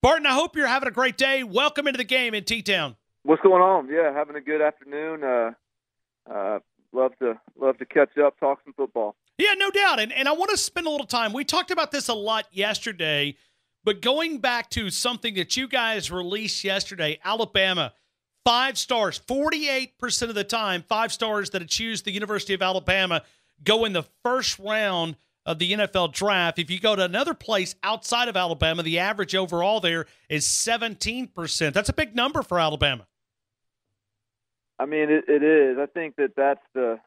Barton, I hope you're having a great day. Welcome into the game in T-Town. What's going on? Yeah, having a good afternoon. Love to catch up, talk some football. Yeah, no doubt. And I want to spend a little time. We talked about this a lot yesterday, but going back to something that you guys released yesterday, Alabama, 5 stars, 48% of the time, 5 stars that choose the University of Alabama go in the first round of the NFL draft. If you go to another place outside of Alabama, the average overall there is 17%. That's a big number for Alabama. I mean, it is. I think that's the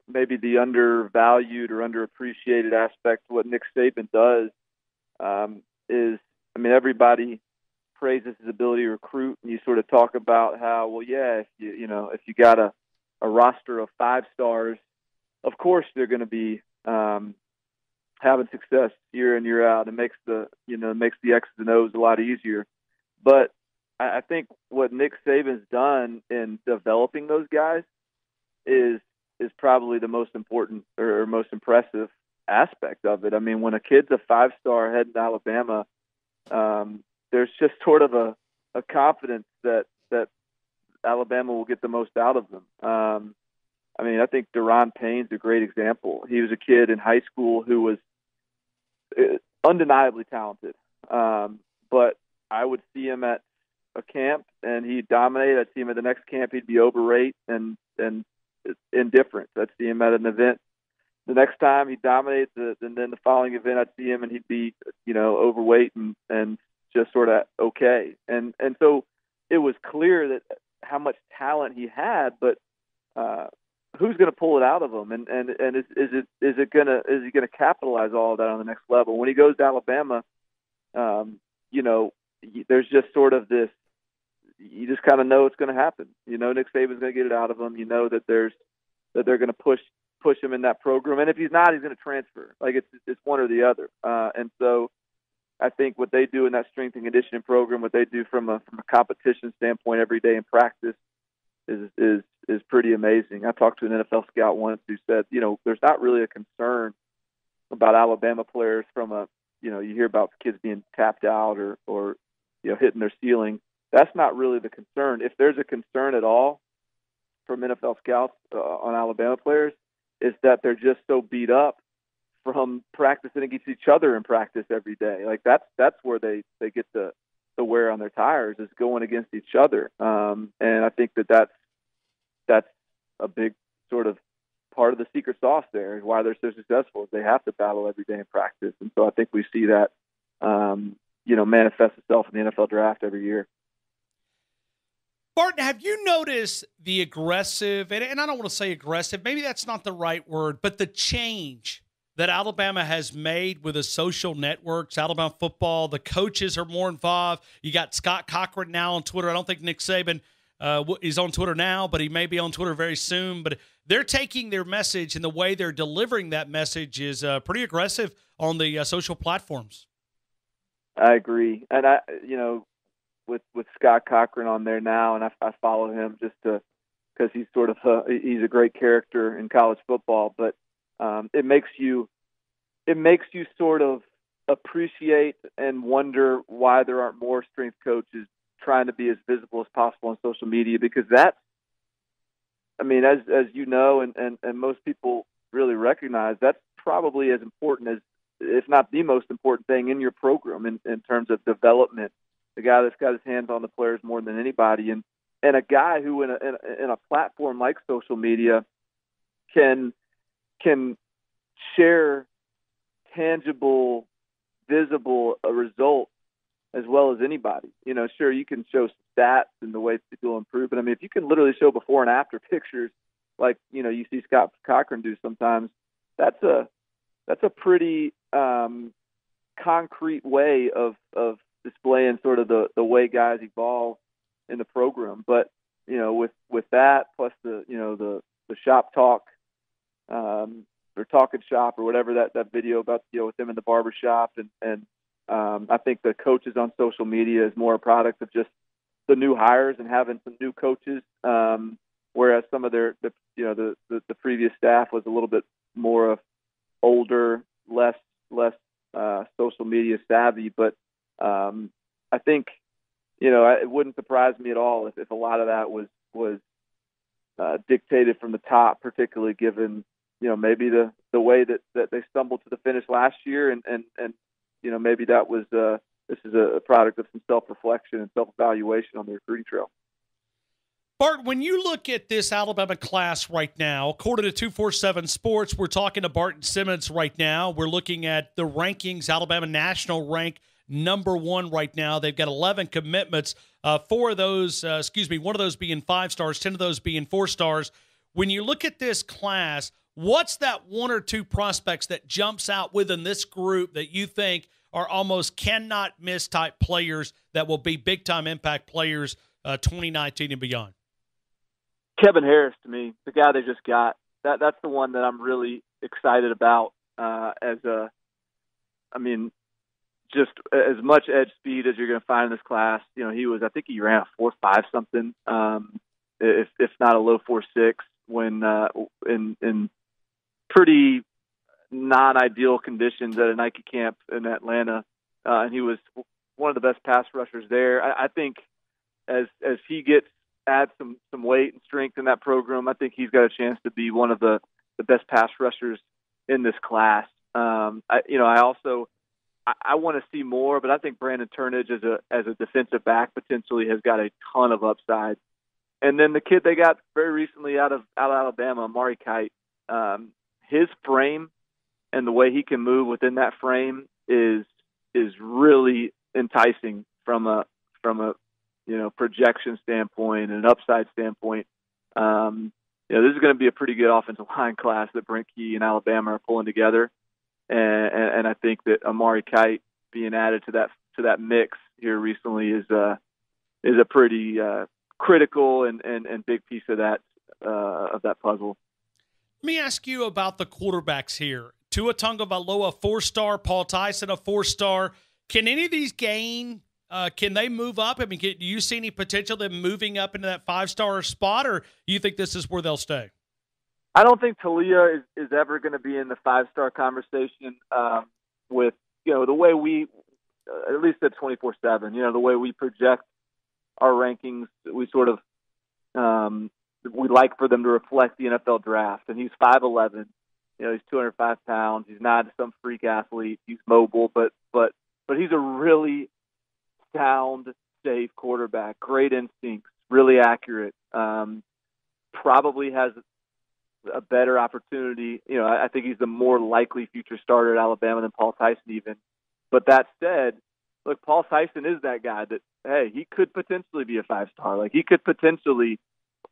maybe the undervalued or underappreciated aspect of what Nick Saban does. Everybody praises his ability to recruit, and you sort of talk about how, well, yeah, if you got a roster of 5 stars, of course they're going to be having success year in, year out. It makes the X's and O's a lot easier. But I think what Nick Saban's done in developing those guys is probably the most important or most impressive aspect of it. I mean, when a kid's a 5-star heading to Alabama, there's just sort of a confidence that Alabama will get the most out of them. I think Deron Payne's a great example. He was a kid in high school who was undeniably talented, but I would see him at a camp and he'd dominate. I'd see him at the next camp, he'd be overweight and indifferent. I'd see him at an event the next time, he'd dominate, and then the following event I'd see him and he'd be overweight and just sort of okay. And so it was clear that how much talent he had, but who's going to pull it out of him? And is he going to capitalize all of that on the next level? When he goes to Alabama, there's just sort of this. You just kind of know it's going to happen. Nick Saban's going to get it out of him. That they're going to push him in that program, and if he's not, he's going to transfer. Like it's one or the other. And so I think what they do in that strength and conditioning program, what they do from a competition standpoint every day in practice, is pretty amazing. I talked to an NFL scout once who said, there's not really a concern about Alabama players from you hear about kids being tapped out or hitting their ceiling. That's not really the concern. If there's a concern at all from NFL scouts on Alabama players, is that they're just so beat up from practicing against each other in practice every day. Like that's where they get the wear on their tires, is going against each other. And I think that's a big sort of part of the secret sauce there, is why they're so successful, is they have to battle every day in practice. And so I think we see that manifest itself in the NFL draft every year. Barton, have you noticed the aggressive, and I don't want to say aggressive, maybe that's not the right word, but the change that Alabama has made with the social networks, Alabama football, the coaches are more involved. You got Scott Cochran now on Twitter. I don't think Nick Saban is on Twitter now, but he may be on Twitter very soon. But they're taking their message, and the way they're delivering that message is pretty aggressive on the social platforms. I agree. And with Scott Cochran on there now, and I follow him just because he's sort of he's a great character in college football. But it makes you sort of appreciate and wonder why there aren't more strength coaches trying to be as visible as possible on social media, because that's, as you know, and most people really recognize, that's probably as important as, if not the most important thing in your program in terms of development. The guy that's got his hands on the players more than anybody, and a guy who in a platform like social media can share tangible, visible results as well as anybody. Sure, you can show stats and the way people improve, but if you can literally show before and after pictures, like you see Scott Cochran do sometimes, that's a pretty concrete way of displaying sort of the way guys evolve in the program. But with that plus the shop talk or talking shop or whatever that video about with them in the barber shop, and I think the coaches on social media is more a product of just the new hires and having some new coaches, whereas some of the previous staff was a little bit more of older, less social media savvy. But I think, it wouldn't surprise me at all if a lot of that was dictated from the top, particularly given, maybe the way that they stumbled to the finish last year, and maybe that was this is a product of some self-reflection and self-evaluation on the recruiting trail. Bart, when you look at this Alabama class right now, according to 247 Sports, we're talking to Barton Simmons right now. We're looking at the rankings. Alabama national rank number 1 right now. They've got 11 commitments. 4 of those, one of those being 5 stars, 10 of those being 4 stars. When you look at this class, what's that 1 or 2 prospects that jumps out within this group that you think are almost cannot miss type players that will be big time impact players 2019 and beyond? Kevin Harris, to me, the guy they just got, that's the one that I'm really excited about. Just as much edge speed as you're going to find in this class. I think he ran a 4.5 something, if not a low 4.6 when in pretty non-ideal conditions at a Nike camp in Atlanta, and he was one of the best pass rushers there. I think as he adds some weight and strength in that program, I think he's got a chance to be one of the best pass rushers in this class. I want to see more, but I think Brandon Turnage as a defensive back potentially has got a ton of upside. And then the kid they got very recently out of Alabama, Amari Kite, his frame and the way he can move within that frame is really enticing from a projection standpoint and an upside standpoint. This is going to be a pretty good offensive line class that Brent Key and Alabama are pulling together, and I think that Amari Kite being added to that mix here recently is a pretty critical and big piece of that puzzle. Let me ask you about the quarterbacks here. Tua Tagovailoa, 4-star. Paul Tyson, a 4-star. Can any of these gain? Can they move up? I mean, do you see any potential of them moving up into that 5-star spot, or you think this is where they'll stay? I don't think Talia is ever going to be in the 5-star conversation with, the way we, at least at 24/7, the way we project our rankings, we sort of, we like for them to reflect the NFL draft. And he's 5'11", he's 205 pounds. He's not some freak athlete. He's mobile, but he's a really sound, safe quarterback, great instincts, really accurate, probably has a better opportunity. I think he's the more likely future starter at Alabama than Paul Tyson even. But that said, look, Paul Tyson is that guy that, hey, he could potentially be a 5-star. Like, he could potentially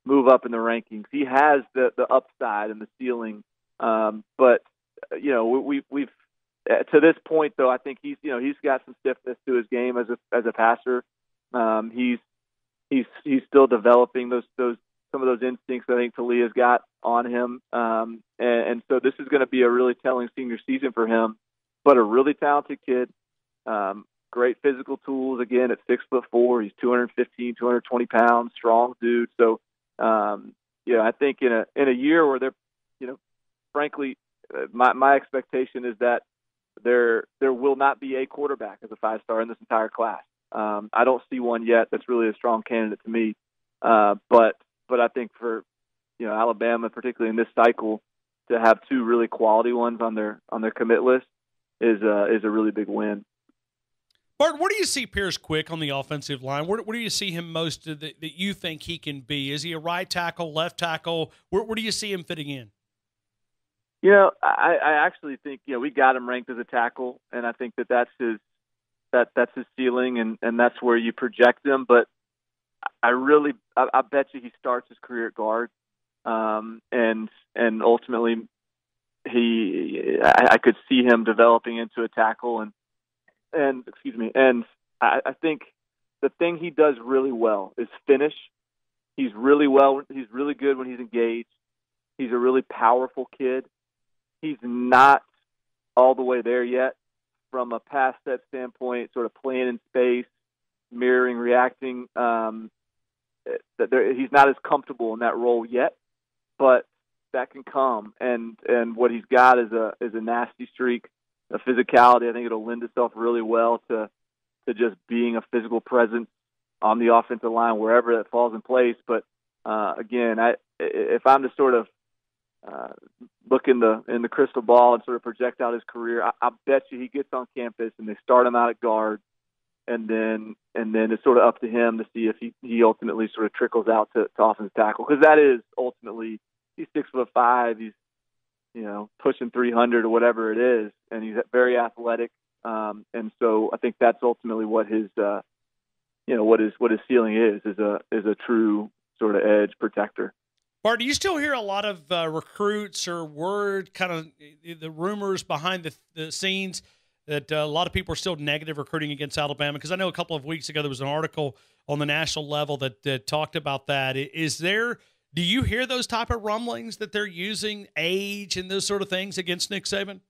move up in the rankings. He has the upside and the ceiling. But we've to this point, though, I think he's got some stiffness to his game as a passer. He's still developing some of those instincts I think Talia's got on him. And so this is going to be a really telling senior season for him, but a really talented kid. Great physical tools. Again, at 6'4", he's 215, 220 pounds, strong dude. So, I think in a year where they're, frankly, my expectation is that there will not be a quarterback as a 5-star in this entire class. I don't see one yet that's really a strong candidate to me. But I think for Alabama, particularly in this cycle, to have 2 really quality ones on their commit list is a really big win. Bart, where do you see Pierce Quick on the offensive line? Where do you see him most that you think he can be? Is he a right tackle, left tackle? Where do you see him fitting in? I actually think we got him ranked as a tackle, and I think that's his ceiling, and that's where you project him. But I bet you he starts his career at guard, and ultimately I could see him developing into a tackle, and I think the thing he does really well is finish. He's really good when he's engaged. He's a really powerful kid. He's not all the way there yet from a pass set standpoint, sort of playing in space, mirroring, reacting. He's not as comfortable in that role yet, but that can come. And what he's got is a nasty streak, a physicality. I think it'll lend itself really well to to just being a physical presence on the offensive line wherever it falls in place. But again, if I'm to sort of look in the crystal ball and sort of project out his career, I bet you he gets on campus and they start him out at guard, and then it's sort of up to him to see if he ultimately sort of trickles out to offensive tackle, because that is ultimately, he's 6'5", he's pushing 300 or whatever it is, and he's very athletic, and so I think that's ultimately what his what his ceiling is a true sort of edge protector. Bart, do you still hear a lot of recruits or word, kind of the rumors behind the scenes that a lot of people are still negative recruiting against Alabama? Because I know a couple of weeks ago there was an article on the national level that talked about that. Do you hear those type of rumblings that they're using age and those sort of things against Nick Saban?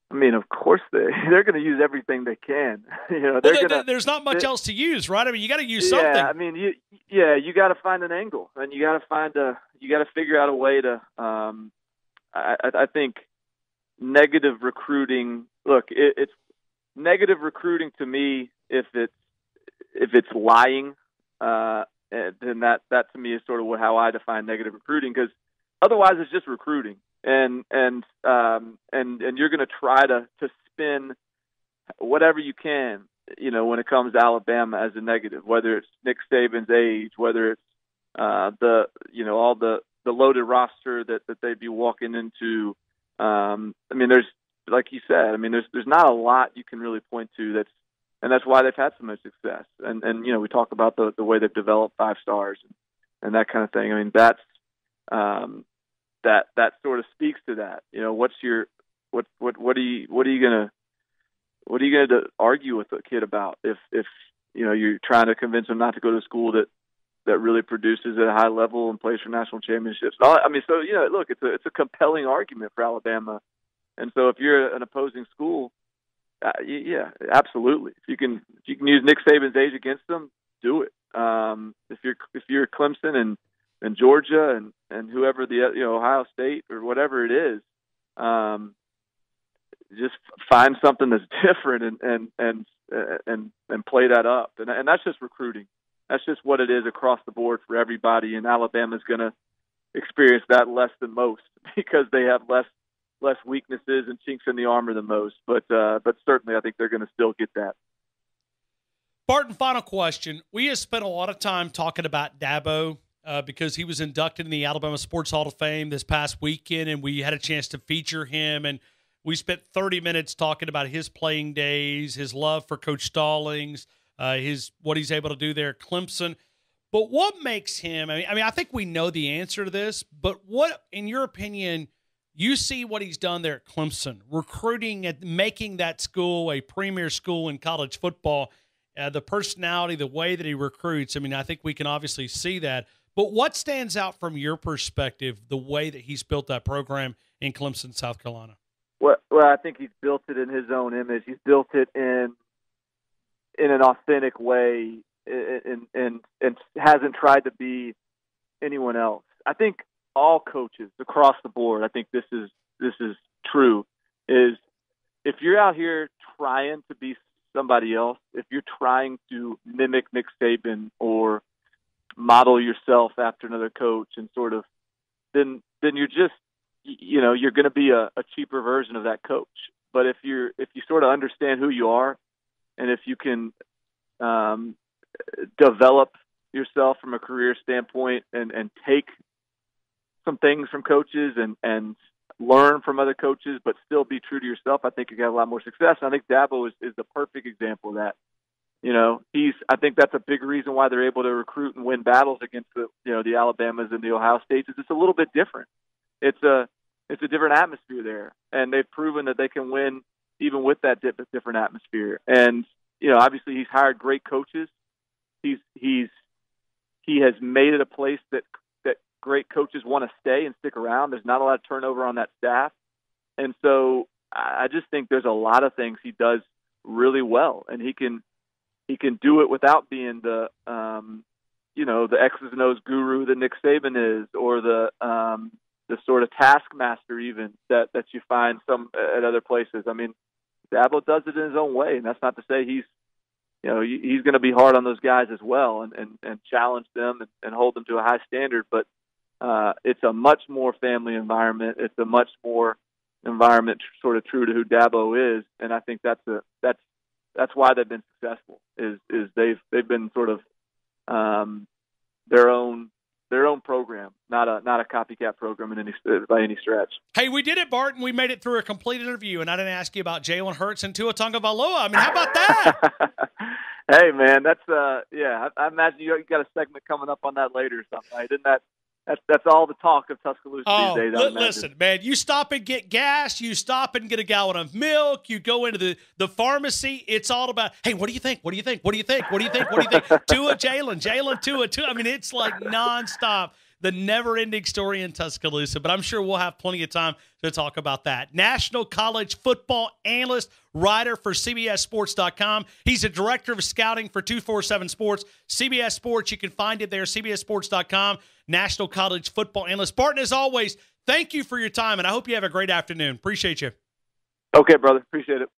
I mean, of course they're going to use everything they can. There's not much else to use, right? I mean, you got to use something. Yeah, I mean, you got to find an angle, and you got to figure out a way to. I think negative recruiting. Look, it's negative recruiting to me if it's lying. Then that to me is sort of how I define negative recruiting, because otherwise it's just recruiting. And you're going to try to spin whatever you can, when it comes to Alabama as a negative, whether it's Nick Saban's age, whether it's all the loaded roster that they'd be walking into. I mean, there's, like you said, I mean, there's not a lot you can really point to that's why they've had so much success. And we talk about the way they've developed 5 stars and that kind of thing. I mean, that's that sort of speaks to that. What are you gonna argue with a kid about if you're trying to convince him not to go to school that really produces at a high level and plays for national championships? I mean, so look, it's a compelling argument for Alabama, and so if you're an opposing school, yeah, absolutely. If you can use Nick Saban's age against them, do it. If you're Clemson and Georgia and whoever Ohio State or whatever it is, just find something that's different and play that up. And that's just recruiting. That's just what it is across the board for everybody. And Alabama's going to experience that less than most because they have less weaknesses and chinks in the armor than most. But certainly I think they're going to still get that. Barton, final question. We have spent a lot of time talking about Dabo because he was inducted in the Alabama Sports Hall of Fame this past weekend, and we had a chance to feature him. And we spent 30 minutes talking about his playing days, his love for Coach Stallings, what he's able to do there at Clemson. But what makes him – I mean, I think we know the answer to this, but what, in your opinion, you see what he's done there at Clemson, recruiting and making that school a premier school in college football, the personality, the way that he recruits. I mean, I think we can obviously see that. But what stands out from your perspective, the way that he's built that program in Clemson, South Carolina? Well, I think he's built it in his own image. He's built it in an authentic way and hasn't tried to be anyone else. I think all coaches across the board, I think this is true, is if you're out here trying to be somebody else, if you're trying to mimic Nick Saban or model yourself after another coach and sort of, then you're just, you're going to be a cheaper version of that coach. But if you sort of understand who you are, and if you can develop yourself from a career standpoint and take some things from coaches and learn from other coaches, but still be true to yourself, I think you got a lot more success. And I think Dabo is the perfect example of that. I think that's a big reason why they're able to recruit and win battles against the Alabamas and the Ohio States. Is it's a little bit different. It's a different atmosphere there, and they've proven that they can win even with that different atmosphere. And obviously he's hired great coaches. He has made it a place that great coaches want to stay and stick around. There's not a lot of turnover on that staff, and so I just think there's a lot of things he does really well, and he can do it without being the X's and O's guru that Nick Saban is, or the sort of taskmaster even that you find some at other places. I mean, Dabo does it in his own way, and that's not to say he's going to be hard on those guys as well and challenge them and hold them to a high standard. But it's a much more family environment. It's a much more environment sort of true to who Dabo is, and I think that's why they've been successful. Is they've been sort of their own program, not a copycat program by any stretch. Hey, we did it, Barton. We made it through a complete interview, and I didn't ask you about Jalen Hurts and Tua Tagovailoa. I mean, how about that? Hey, man, that's I imagine you got a segment coming up on that later or something. Right? Isn't that's all the talk of Tuscaloosa these days. Listen, man, you stop and get gas, you stop and get a gallon of milk, you go into the pharmacy. It's all about, hey, what do you think? What do you think? What do you think? What do you think? What do you think? Tua, Jalen, Tua. I mean, it's like nonstop. The never-ending story in Tuscaloosa, but I'm sure we'll have plenty of time to talk about that. National College Football Analyst, writer for CBSSports.com. He's a director of scouting for 247 Sports. CBS Sports, you can find it there, CBSSports.com. National College Football Analyst. Barton, as always, thank you for your time, and I hope you have a great afternoon. Appreciate you. Okay, brother. Appreciate it.